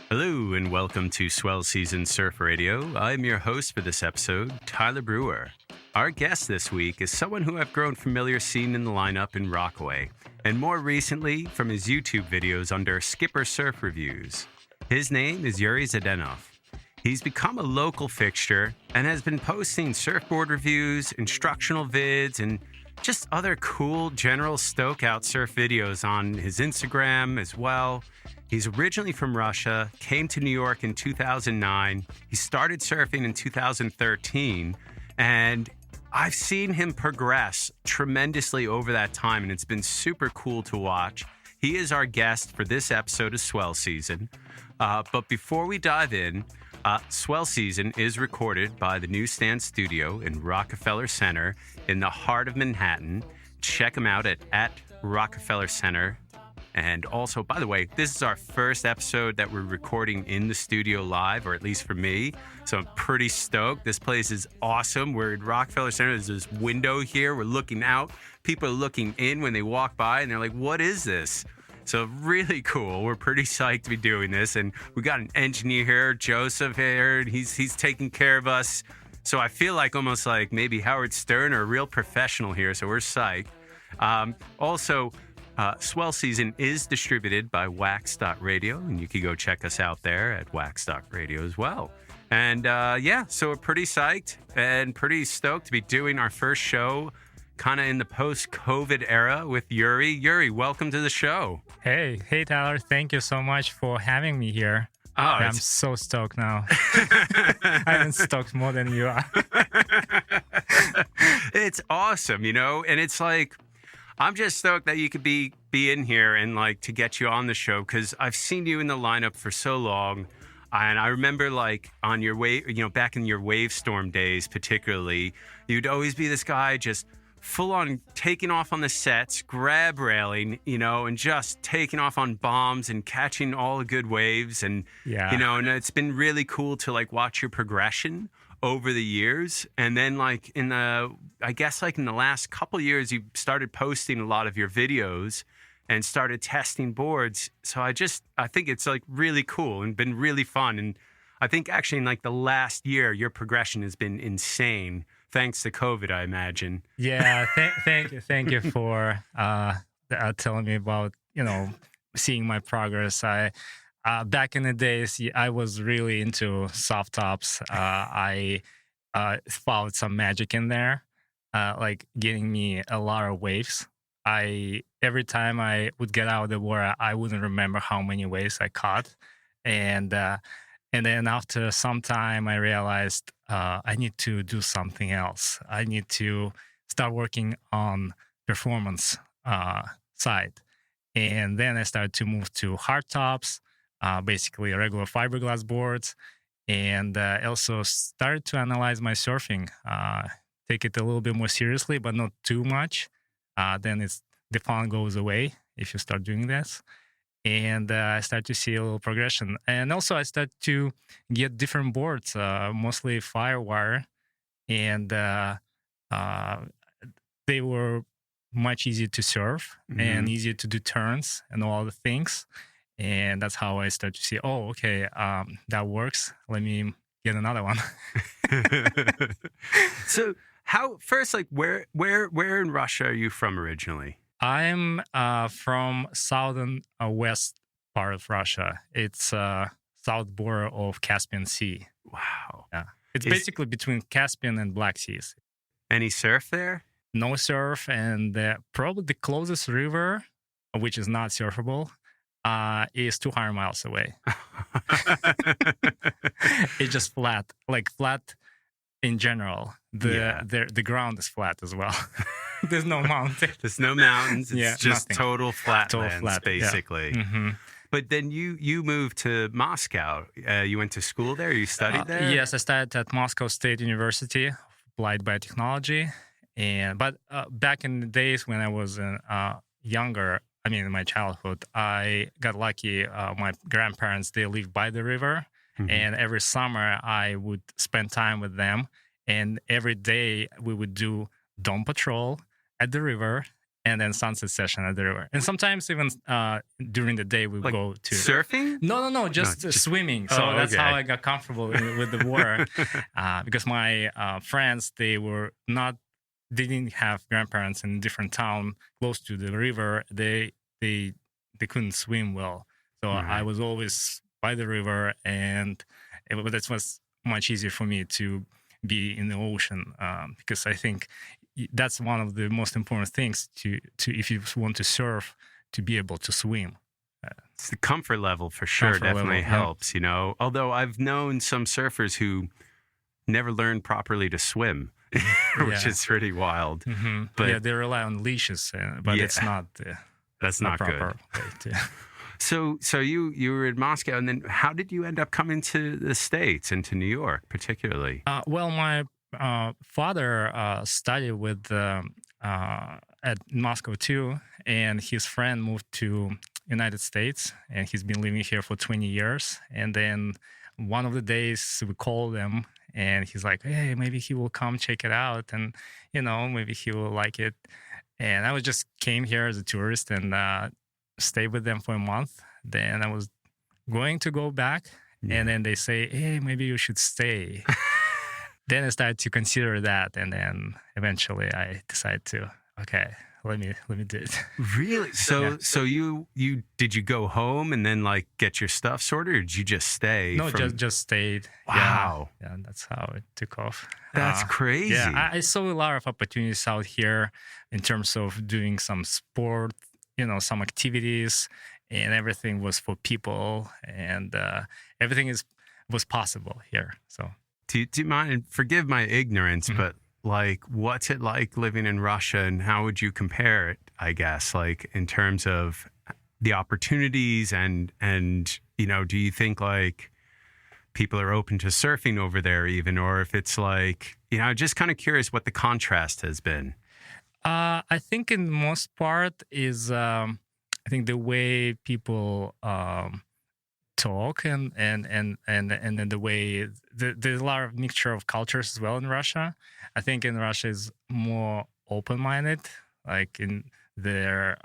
Hello and welcome to Swell Season Surf Radio. I'm your host for this episode, Tyler Brewer. Our guest this week is someone who I've grown familiar seeing in the lineup in Rockaway, and more recently from his YouTube videos under Skipper Surf Reviews. His name is Yury Tsedenov. He's become a local fixture and has been posting surfboard reviews, instructional vids, and just other cool general stoke-out surf videos on his Instagram as well. He's originally from Russia, came to New York in 2009. He started surfing in 2013, and I've seen him progress tremendously over that time, and it's been super cool to watch. He is our guest for this episode of Swell Season. But before we dive in, Swell Season is recorded by the NewsStand Studio in Rockefeller Center in the heart of Manhattan. Check him out at Rockefeller Center. And also, by the way, this is our first episode that we're recording in the studio live, or at least for me. So I'm pretty stoked. This place is awesome. We're at Rockefeller Center. There's this window here. We're looking out. People are looking in when they walk by, and they're like, what is this? So really cool. We're pretty psyched to be doing this. And we got an engineer here, Joseph here, and he's taking care of us. So I feel like almost like maybe Howard Stern or a real professional here. So we're psyched. Swell Season is distributed by Wax.Radio, and you can go check us out there at Wax.Radio as well. And so we're pretty psyched and pretty stoked to be doing our first show kind of in the post-COVID era with Yury. Yury, welcome to the show. Hey Tyler, thank you so much for having me here. Oh, I'm so stoked now. I'm stoked more than you are. It's awesome, and it's like, I'm just stoked that you could be in here and like to get you on the show, because I've seen you in the lineup for so long. And I remember like on your wave, back in your wave storm days, particularly, you'd always be this guy just full on taking off on the sets, grab railing, and just taking off on bombs and catching all the good waves. And, and it's been really cool to like watch your progression over the years. And then like in the last couple years, you started posting a lot of your videos and started testing boards. So I think it's like really cool and been really fun. And I think actually in like the last year, your progression has been insane, thanks to COVID, I imagine. Yeah, thank you for telling me about, seeing my progress. Back in the days, I was really into soft tops. I found some magic in there, like getting me a lot of waves. Every time I would get out of the water, I wouldn't remember how many waves I caught. And then after some time, I realized I need to do something else. I need to start working on performance side. And then I started to move to hard tops, basically regular fiberglass boards, and also started to analyze my surfing, take it a little bit more seriously, but not too much. Then the fun goes away if you start doing this. And I start to see a little progression. And also I start to get different boards, mostly Firewire, and they were much easier to surf and easier to do turns and all the things. And that's how I start to see, that works. Let me get another one. So where in Russia are you from originally? I'm from southern west part of Russia. It's south border of Caspian Sea. Wow. Yeah. It's basically between Caspian and Black Seas. Any surf there? No surf, and probably the closest river, which is not surfable, is 200 miles away. It's just flat in general. The ground is flat as well. There's no mountain. There's no mountains. It's just nothing. total flatlands, basically. Yeah. Mm-hmm. But then you moved to Moscow. You went to school there? You studied there? Yes, I studied at Moscow State University, applied biotechnology. But back in the days when I was younger, in my childhood, I got lucky. My grandparents, they lived by the river. Mm-hmm. And every summer I would spend time with them. And every day we would do dawn patrol at the river and then sunset session at the river. And sometimes even during the day we would go to... Surfing? No, just swimming. So that's how I got comfortable with the water. Because my friends, they didn't have grandparents in a different town close to the river. They couldn't swim well. So I was always by the river, and that was much easier for me to be in the ocean, because I think that's one of the most important things to if you want to surf, to be able to swim. It's the comfort level for sure. Definitely helps, Although I've known some surfers who never learned properly to swim, which is pretty wild. Mm-hmm. But they rely on leashes, but it's not. That's not proper good. Way to... So you were in Moscow, and then how did you end up coming to the States and to New York, particularly? Well, my father studied with at Moscow too, and his friend moved to United States, and he's been living here for 20 years. And then one of the days we called him, and he's like, "Hey, maybe he will come check it out, and maybe he will like it." And I just came here as a tourist and stayed with them for a month. Then I was going to go back, and then they say, "Hey, maybe you should stay." Then I started to consider that, and then eventually I decided to, let me do it. Really? So you did you go home and then get your stuff sorted, or did you just stay? No, just stayed. Wow. Yeah, that's how it took off. That's crazy. Yeah, I saw a lot of opportunities out here in terms of doing some sport, some activities, and everything was for people, and everything was possible here. So. Do you mind, and forgive my ignorance, but what's it like living in Russia, and how would you compare it, I guess, in terms of the opportunities and do you think people are open to surfing over there even, or if it's just kind of curious what the contrast has been? I think in most part is, I think the way people talk and then the way there's a lot of mixture of cultures as well in Russia. I think in Russia is more open-minded, in their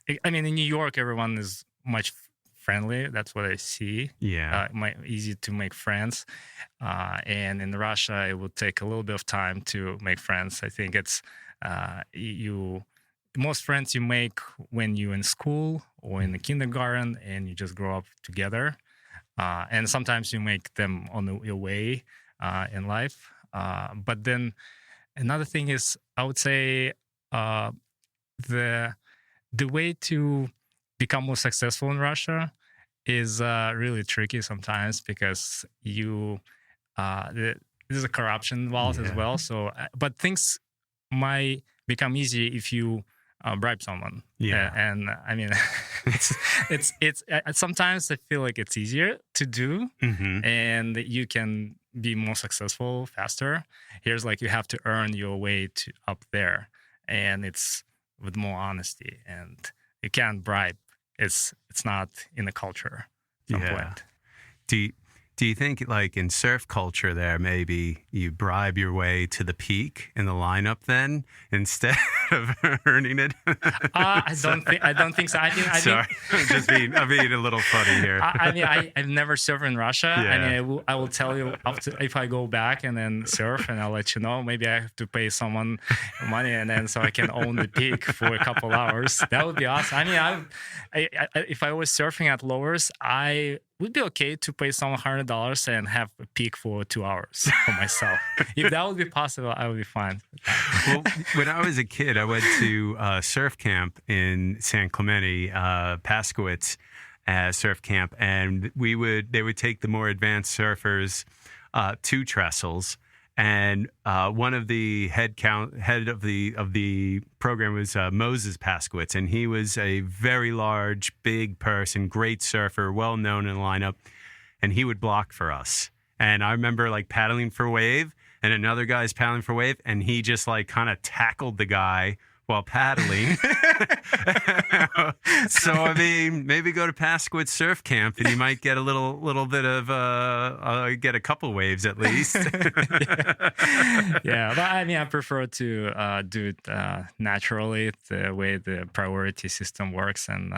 in New York everyone is much friendly. That's what I see. Yeah, easy to make friends, and in Russia it will take a little bit of time to make friends. I think it's most friends you make when you're in school or in the kindergarten, and you just grow up together. And sometimes you make them on your way in life. But then another thing is, I would say, the way to become more successful in Russia is really tricky sometimes, because there's a corruption involved as well. So, but things might become easy if you bribe someone. And it's sometimes I feel like it's easier to do, and you can be more successful faster. Here's you have to earn your way to up there, and it's with more honesty, and you can't bribe. It's not in the culture at some point. Do you think in surf culture there, maybe you bribe your way to the peak in the lineup then instead of earning it? I don't think so. Sorry, I'm being a little funny here. I've never surfed in Russia. Yeah. I will tell you if I go back and then surf, and I'll let you know. Maybe I have to pay someone money, and then so I can own the peak for a couple hours. That would be awesome. If I was surfing at lowers, I would be okay to pay someone $100 and have a peak for 2 hours for myself. If that would be possible, I would be fine. Well, when I was a kid, I went to surf camp in San Clemente, Paskowitz surf camp, and they would take the more advanced surfers to trestles, and one of the head of the program was Moses Paskowitz, and he was a very large, big person, great surfer, well known in the lineup, and he would block for us. And I remember like paddling for wave, and another guy's paddling for wave, and he just like kind of tackled the guy while paddling. So I mean, maybe go to Paskowitz Surf Camp, and you might get a little bit of get a couple waves at least. Yeah, but I mean, I prefer to do it naturally, the way the priority system works, and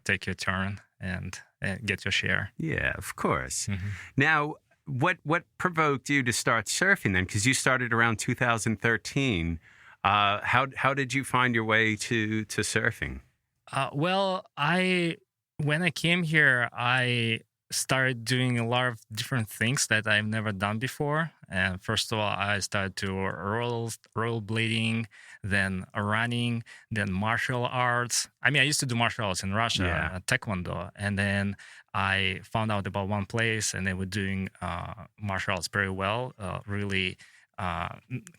take your turn and get your share. Yeah, of course. Now, what provoked you to start surfing then? Because you started around 2013. How did you find your way to surfing? Well, when I came here, I started doing a lot of different things that I've never done before. And first of all, I started to rollerblading, then running, then martial arts. I mean, I used to do martial arts in Russia, Taekwondo, and then I found out about one place, and they were doing martial arts very well, really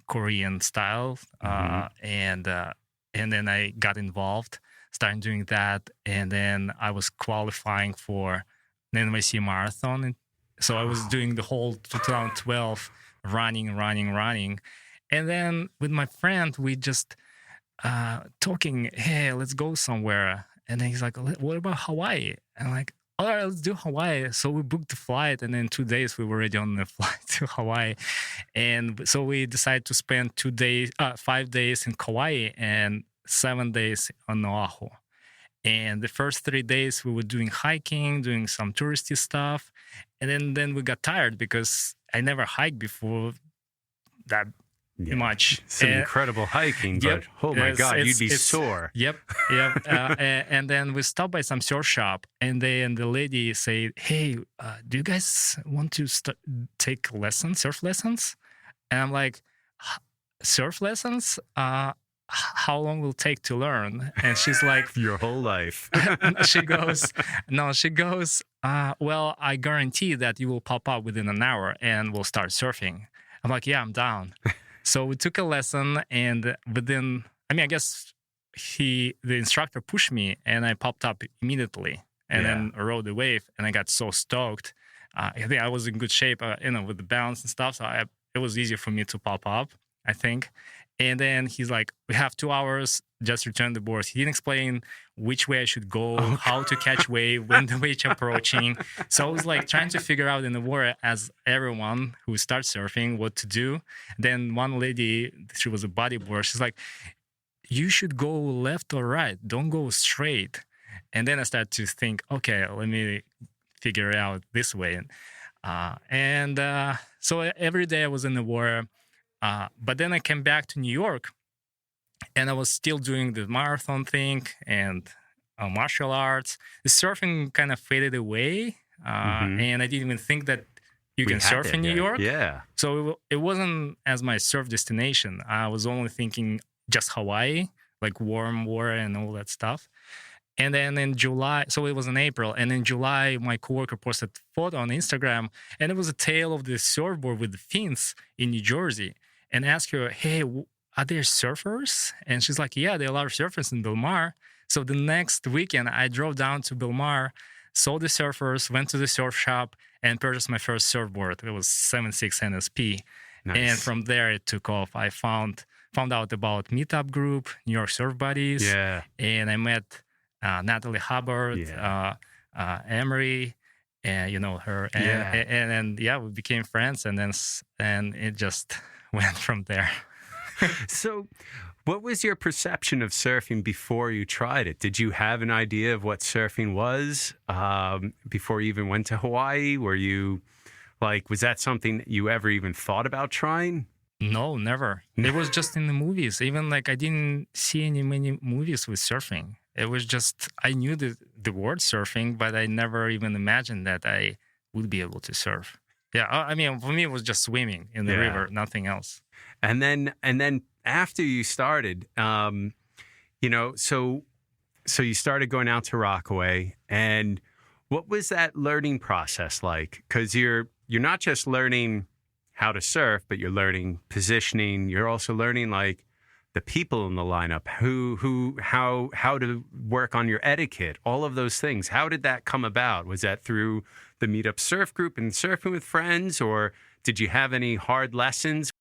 Korean style, and then I got involved, started doing that, and then I was qualifying for the NYC marathon. So I was doing the whole 2012 running, and then with my friend we just talking, hey, let's go somewhere, and then he's like, what about Hawaii? And I'm like, all right, let's do Hawaii. So we booked the flight, and in 2 days we were already on the flight to Hawaii. And so we decided to spend 5 days in Kauai and 7 days on Oahu. And the first 3 days we were doing hiking, doing some touristy stuff. And then we got tired because I never hiked before that much. Some incredible hiking, but oh my God, you'd be sore. Yep. And then we stopped by some surf shop, and then the lady said, hey, do you guys want to take surf lessons? And I'm like, surf lessons? How long will it take to learn? And she's like, your whole life. She goes, well, I guarantee that you will pop up within an hour and we'll start surfing. I'm like, yeah, I'm down. So we took a lesson, and I guess the instructor pushed me, and I popped up immediately, and then rode the wave, and I got so stoked. I think I was in good shape, with the balance and stuff, so it was easier for me to pop up, I think. And then he's like, we have 2 hours, just return the boards. He didn't explain which way I should go, how to catch wave, when the wave approaching. So I was like trying to figure out in the water, as everyone who starts surfing, what to do. Then one lady, she was a bodyboarder, she's like, you should go left or right, don't go straight. And then I started to think, okay, let me figure it out this way. So every day I was in the water. But then I came back to New York, and I was still doing the marathon thing and martial arts. The surfing kind of faded away, and I didn't even think that you can surf in New York. Yeah. So it wasn't as my surf destination. I was only thinking just Hawaii, like warm water and all that stuff. And then in July, so it was in April, and in July, my coworker posted a photo on Instagram, and it was a tale of the surfboard with the fins in New Jersey. And asked her, hey, are there surfers? And she's like, yeah, there are a lot of surfers in Bill Maher. So the next weekend, I drove down to Bill Maher, saw the surfers, went to the surf shop, and purchased my first surfboard. It was 7.6 NSP. Nice. And from there, it took off. I found out about Meetup Group, New York Surf Buddies. Yeah. And I met Natalie Hubbard, Emery, and her. And we became friends. And it just went from there. So what was your perception of surfing before you tried it? Did you have an idea of what surfing was before you even went to Hawaii? Were you was that something that you ever even thought about trying? No, never. It was just in the movies. Even I didn't see many movies with surfing. It was just, I knew the word surfing, but I never even imagined that I would be able to surf. Yeah, I mean, for me, it was just swimming in the river, nothing else. And then after you started, so you started going out to Rockaway, and what was that learning process like? Because you're not just learning how to surf, but you're learning positioning. You're also learning like the people in the lineup, how to work on your etiquette, all of those things. How did that come about? Was that through the Meetup Surf Group and surfing with friends, or did you have any hard lessons?